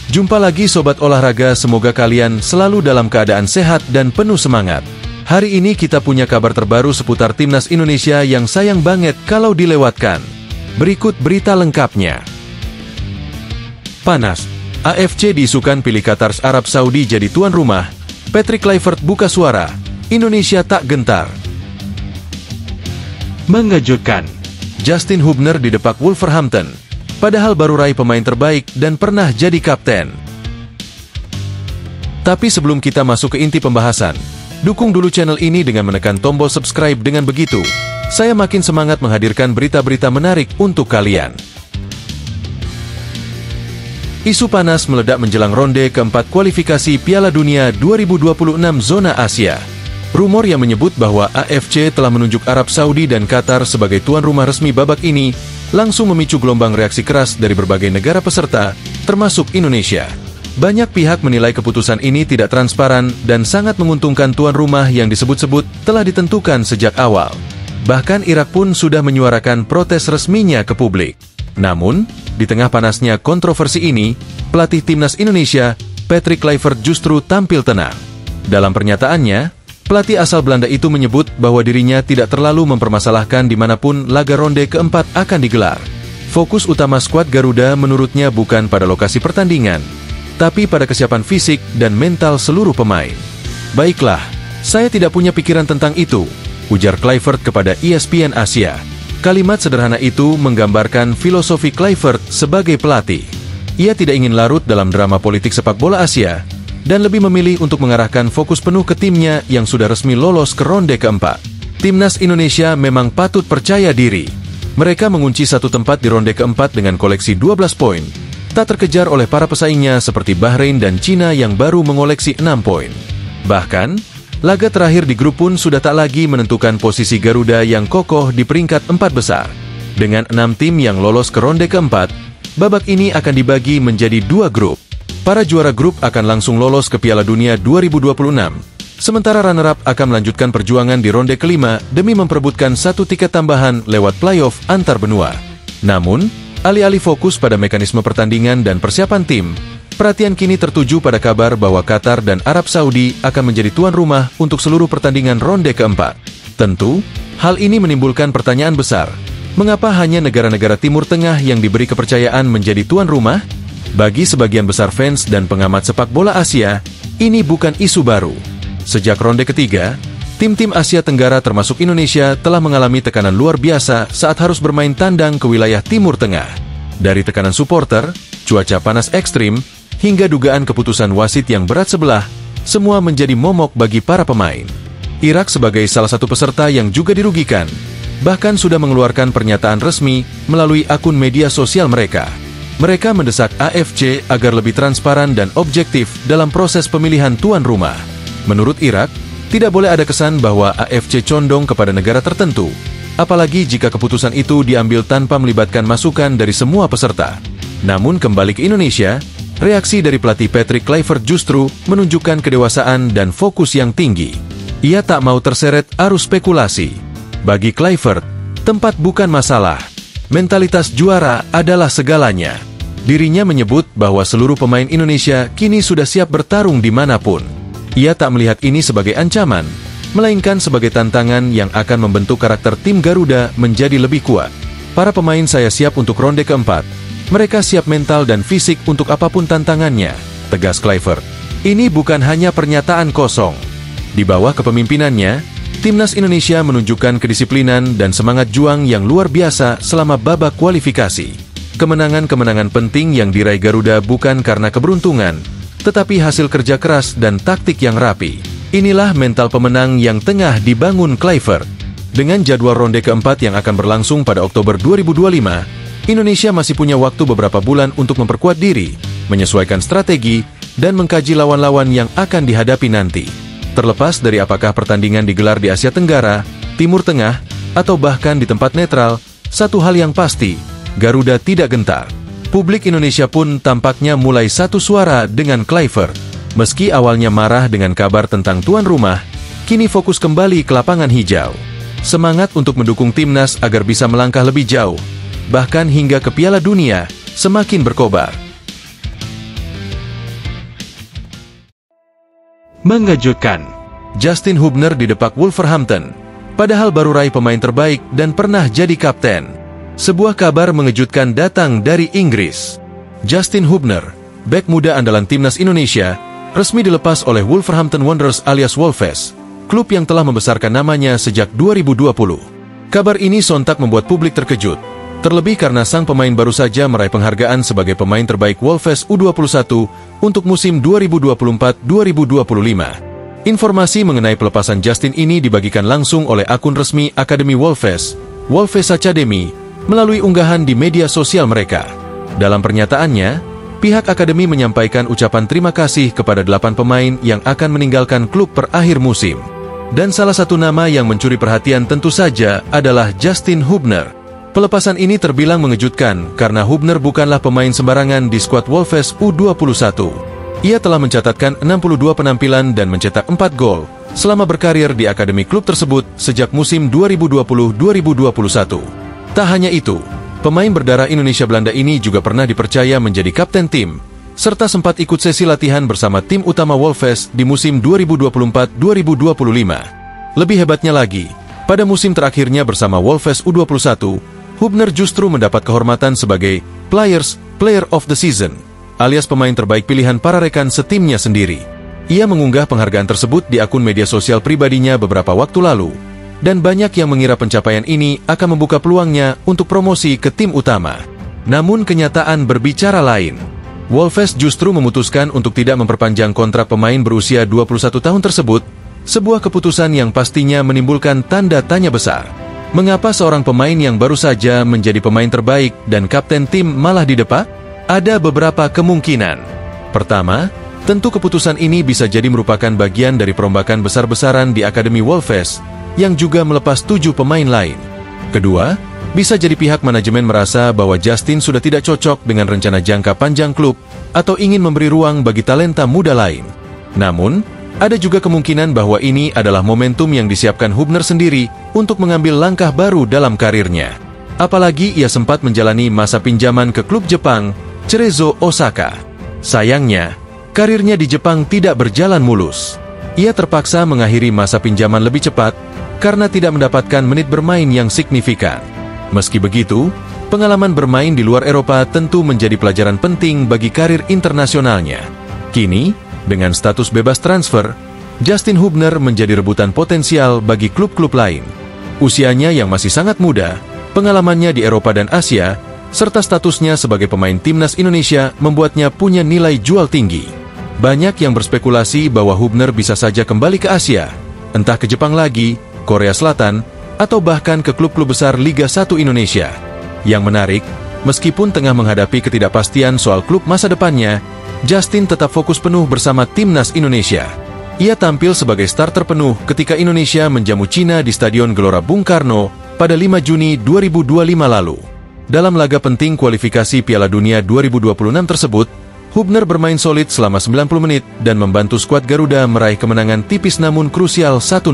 Jumpa lagi Sobat Olahraga, semoga kalian selalu dalam keadaan sehat dan penuh semangat. Hari ini kita punya kabar terbaru seputar Timnas Indonesia yang sayang banget kalau dilewatkan. Berikut berita lengkapnya. Panas. AFC diisukan pilih Qatar Arab Saudi jadi tuan rumah. Patrick Kluivert buka suara. Indonesia tak gentar. Mengejutkan. Justin Hubner didepak Wolverhampton. Padahal baru raih pemain terbaik dan pernah jadi kapten. Tapi sebelum kita masuk ke inti pembahasan, dukung dulu channel ini dengan menekan tombol subscribe. Dengan begitu, saya makin semangat menghadirkan berita-berita menarik untuk kalian. Isu panas meledak menjelang ronde keempat kualifikasi Piala Dunia 2026 zona Asia. Rumor yang menyebut bahwa AFC telah menunjuk Arab Saudi dan Qatar sebagai tuan rumah resmi babak ini langsung memicu gelombang reaksi keras dari berbagai negara peserta, termasuk Indonesia. Banyak pihak menilai keputusan ini tidak transparan dan sangat menguntungkan tuan rumah yang disebut-sebut telah ditentukan sejak awal. Bahkan Irak pun sudah menyuarakan protes resminya ke publik. Namun, di tengah panasnya kontroversi ini, pelatih Timnas Indonesia, Patrick Kluivert justru tampil tenang. Dalam pernyataannya, pelatih asal Belanda itu menyebut bahwa dirinya tidak terlalu mempermasalahkan dimanapun laga ronde keempat akan digelar. Fokus utama skuad Garuda menurutnya bukan pada lokasi pertandingan, tapi pada kesiapan fisik dan mental seluruh pemain. Baiklah, saya tidak punya pikiran tentang itu, ujar Kluivert kepada ESPN Asia. Kalimat sederhana itu menggambarkan filosofi Kluivert sebagai pelatih. Ia tidak ingin larut dalam drama politik sepak bola Asia, dan lebih memilih untuk mengarahkan fokus penuh ke timnya yang sudah resmi lolos ke ronde keempat. Timnas Indonesia memang patut percaya diri. Mereka mengunci satu tempat di ronde keempat dengan koleksi 12 poin, tak terkejar oleh para pesaingnya seperti Bahrain dan Cina yang baru mengoleksi 6 poin. Bahkan, laga terakhir di grup pun sudah tak lagi menentukan posisi Garuda yang kokoh di peringkat 4 besar. Dengan 6 tim yang lolos ke ronde keempat, babak ini akan dibagi menjadi 2 grup. Para juara grup akan langsung lolos ke Piala Dunia 2026, sementara runner-up akan melanjutkan perjuangan di ronde kelima demi memperebutkan satu tiket tambahan lewat playoff antar benua. Namun, alih-alih fokus pada mekanisme pertandingan dan persiapan tim, perhatian kini tertuju pada kabar bahwa Qatar dan Arab Saudi akan menjadi tuan rumah untuk seluruh pertandingan ronde keempat. Tentu, hal ini menimbulkan pertanyaan besar. Mengapa hanya negara-negara Timur Tengah yang diberi kepercayaan menjadi tuan rumah? Bagi sebagian besar fans dan pengamat sepak bola Asia, ini bukan isu baru. Sejak ronde ketiga, tim-tim Asia Tenggara termasuk Indonesia telah mengalami tekanan luar biasa saat harus bermain tandang ke wilayah Timur Tengah. Dari tekanan supporter, cuaca panas ekstrim, hingga dugaan keputusan wasit yang berat sebelah, semua menjadi momok bagi para pemain. Irak sebagai salah satu peserta yang juga dirugikan, bahkan sudah mengeluarkan pernyataan resmi melalui akun media sosial mereka. Mereka mendesak AFC agar lebih transparan dan objektif dalam proses pemilihan tuan rumah. Menurut Irak, tidak boleh ada kesan bahwa AFC condong kepada negara tertentu, apalagi jika keputusan itu diambil tanpa melibatkan masukan dari semua peserta. Namun kembali ke Indonesia, reaksi dari pelatih Patrick Kluivert justru menunjukkan kedewasaan dan fokus yang tinggi. Ia tak mau terseret arus spekulasi. Bagi Kluivert, tempat bukan masalah. Mentalitas juara adalah segalanya. Dirinya menyebut bahwa seluruh pemain Indonesia kini sudah siap bertarung dimanapun. Ia tak melihat ini sebagai ancaman, melainkan sebagai tantangan yang akan membentuk karakter tim Garuda menjadi lebih kuat. Para pemain saya siap untuk ronde keempat. Mereka siap mental dan fisik untuk apapun tantangannya, tegas Kluivert. Ini bukan hanya pernyataan kosong. Di bawah kepemimpinannya, Timnas Indonesia menunjukkan kedisiplinan dan semangat juang yang luar biasa selama babak kualifikasi. Kemenangan-kemenangan penting yang diraih Garuda bukan karena keberuntungan, tetapi hasil kerja keras dan taktik yang rapi. Inilah mental pemenang yang tengah dibangun Kluivert. Dengan jadwal ronde keempat yang akan berlangsung pada Oktober 2025, Indonesia masih punya waktu beberapa bulan untuk memperkuat diri, menyesuaikan strategi, dan mengkaji lawan-lawan yang akan dihadapi nanti. Terlepas dari apakah pertandingan digelar di Asia Tenggara, Timur Tengah, atau bahkan di tempat netral, satu hal yang pasti, Garuda tidak gentar. Publik Indonesia pun tampaknya mulai satu suara dengan Kluivert. Meski awalnya marah dengan kabar tentang tuan rumah, kini fokus kembali ke lapangan hijau. Semangat untuk mendukung timnas agar bisa melangkah lebih jauh, bahkan hingga ke Piala Dunia, semakin berkobar. Mengejutkan, Justin Hubner didepak Wolverhampton, padahal baru raih pemain terbaik dan pernah jadi kapten. Sebuah kabar mengejutkan datang dari Inggris. Justin Hubner, bek muda andalan timnas Indonesia, resmi dilepas oleh Wolverhampton Wanderers alias Wolves, klub yang telah membesarkan namanya sejak 2020. Kabar ini sontak membuat publik terkejut, terlebih karena sang pemain baru saja meraih penghargaan sebagai pemain terbaik Wolves U21 untuk musim 2024-2025. Informasi mengenai pelepasan Justin ini dibagikan langsung oleh akun resmi Akademi Wolves, Wolves Academy, melalui unggahan di media sosial mereka. Dalam pernyataannya, pihak akademi menyampaikan ucapan terima kasih kepada 8 pemain yang akan meninggalkan klub per akhir musim. Dan salah satu nama yang mencuri perhatian tentu saja adalah Justin Hubner. Pelepasan ini terbilang mengejutkan karena Hubner bukanlah pemain sembarangan di skuad Wolves U21. Ia telah mencatatkan 62 penampilan dan mencetak 4 gol selama berkarir di akademi klub tersebut sejak musim 2020-2021. Tak hanya itu, pemain berdarah Indonesia-Belanda ini juga pernah dipercaya menjadi kapten tim, serta sempat ikut sesi latihan bersama tim utama Wolves di musim 2024-2025. Lebih hebatnya lagi, pada musim terakhirnya bersama Wolves U21, Hubner justru mendapat kehormatan sebagai Player of the Season, alias pemain terbaik pilihan para rekan setimnya sendiri. Ia mengunggah penghargaan tersebut di akun media sosial pribadinya beberapa waktu lalu, dan banyak yang mengira pencapaian ini akan membuka peluangnya untuk promosi ke tim utama. Namun kenyataan berbicara lain. Wolves justru memutuskan untuk tidak memperpanjang kontrak pemain berusia 21 tahun tersebut, sebuah keputusan yang pastinya menimbulkan tanda tanya besar. Mengapa seorang pemain yang baru saja menjadi pemain terbaik dan kapten tim malah didepak? Ada beberapa kemungkinan. Pertama, tentu keputusan ini bisa jadi merupakan bagian dari perombakan besar-besaran di Akademi Wolves, yang juga melepas 7 pemain lain. Kedua, bisa jadi pihak manajemen merasa bahwa Justin sudah tidak cocok dengan rencana jangka panjang klub atau ingin memberi ruang bagi talenta muda lain. Namun, ada juga kemungkinan bahwa ini adalah momentum yang disiapkan Hubner sendiri untuk mengambil langkah baru dalam karirnya. Apalagi ia sempat menjalani masa pinjaman ke klub Jepang, Cerezo Osaka. Sayangnya, karirnya di Jepang tidak berjalan mulus. Ia terpaksa mengakhiri masa pinjaman lebih cepat karena tidak mendapatkan menit bermain yang signifikan. Meski begitu, pengalaman bermain di luar Eropa tentu menjadi pelajaran penting bagi karir internasionalnya. Kini, dengan status bebas transfer, Justin Hubner menjadi rebutan potensial bagi klub-klub lain. Usianya yang masih sangat muda, pengalamannya di Eropa dan Asia, serta statusnya sebagai pemain timnas Indonesia membuatnya punya nilai jual tinggi. Banyak yang berspekulasi bahwa Hubner bisa saja kembali ke Asia, entah ke Jepang lagi, Korea Selatan, atau bahkan ke klub-klub besar Liga 1 Indonesia. Yang menarik, meskipun tengah menghadapi ketidakpastian soal klub masa depannya, Justin tetap fokus penuh bersama timnas Indonesia. Ia tampil sebagai starter penuh ketika Indonesia menjamu Cina di Stadion Gelora Bung Karno pada 5 Juni 2025 lalu. Dalam laga penting kualifikasi Piala Dunia 2026 tersebut, Hubner bermain solid selama 90 menit dan membantu skuad Garuda meraih kemenangan tipis namun krusial 1-0.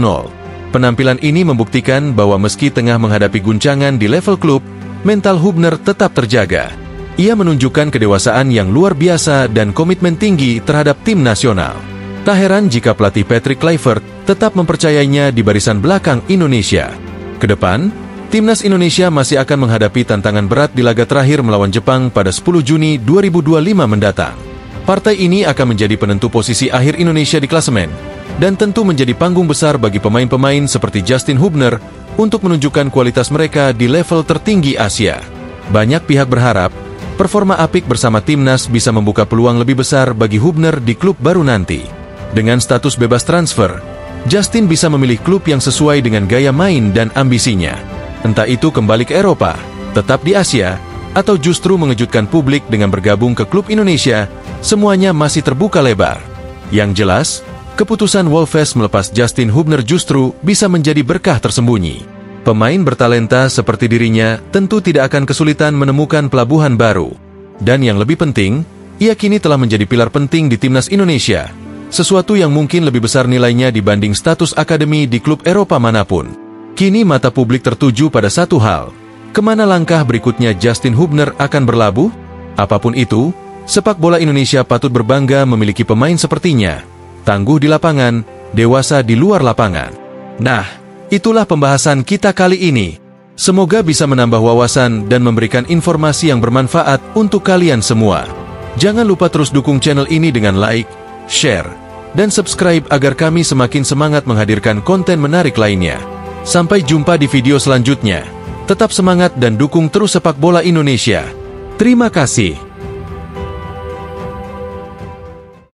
Penampilan ini membuktikan bahwa meski tengah menghadapi guncangan di level klub, mental Hubner tetap terjaga. Ia menunjukkan kedewasaan yang luar biasa dan komitmen tinggi terhadap tim nasional. Tak heran jika pelatih Patrick Kluivert tetap mempercayainya di barisan belakang Indonesia. Kedepan, timnas Indonesia masih akan menghadapi tantangan berat di laga terakhir melawan Jepang pada 10 Juni 2025 mendatang. Partai ini akan menjadi penentu posisi akhir Indonesia di klasemen, dan tentu menjadi panggung besar bagi pemain-pemain seperti Justin Hubner untuk menunjukkan kualitas mereka di level tertinggi Asia. Banyak pihak berharap, performa apik bersama timnas bisa membuka peluang lebih besar bagi Hubner di klub baru nanti. Dengan status bebas transfer, Justin bisa memilih klub yang sesuai dengan gaya main dan ambisinya. Entah itu kembali ke Eropa, tetap di Asia, atau justru mengejutkan publik dengan bergabung ke klub Indonesia, semuanya masih terbuka lebar. Yang jelas, keputusan Wolves melepas Justin Hubner justru bisa menjadi berkah tersembunyi. Pemain bertalenta seperti dirinya tentu tidak akan kesulitan menemukan pelabuhan baru. Dan yang lebih penting, ia kini telah menjadi pilar penting di timnas Indonesia, sesuatu yang mungkin lebih besar nilainya dibanding status akademi di klub Eropa manapun. Kini mata publik tertuju pada satu hal, kemana langkah berikutnya Justin Hubner akan berlabuh? Apapun itu, sepak bola Indonesia patut berbangga memiliki pemain sepertinya, tangguh di lapangan, dewasa di luar lapangan. Nah, itulah pembahasan kita kali ini. Semoga bisa menambah wawasan dan memberikan informasi yang bermanfaat untuk kalian semua. Jangan lupa terus dukung channel ini dengan like, share, dan subscribe agar kami semakin semangat menghadirkan konten menarik lainnya. Sampai jumpa di video selanjutnya. Tetap semangat dan dukung terus sepak bola Indonesia. Terima kasih.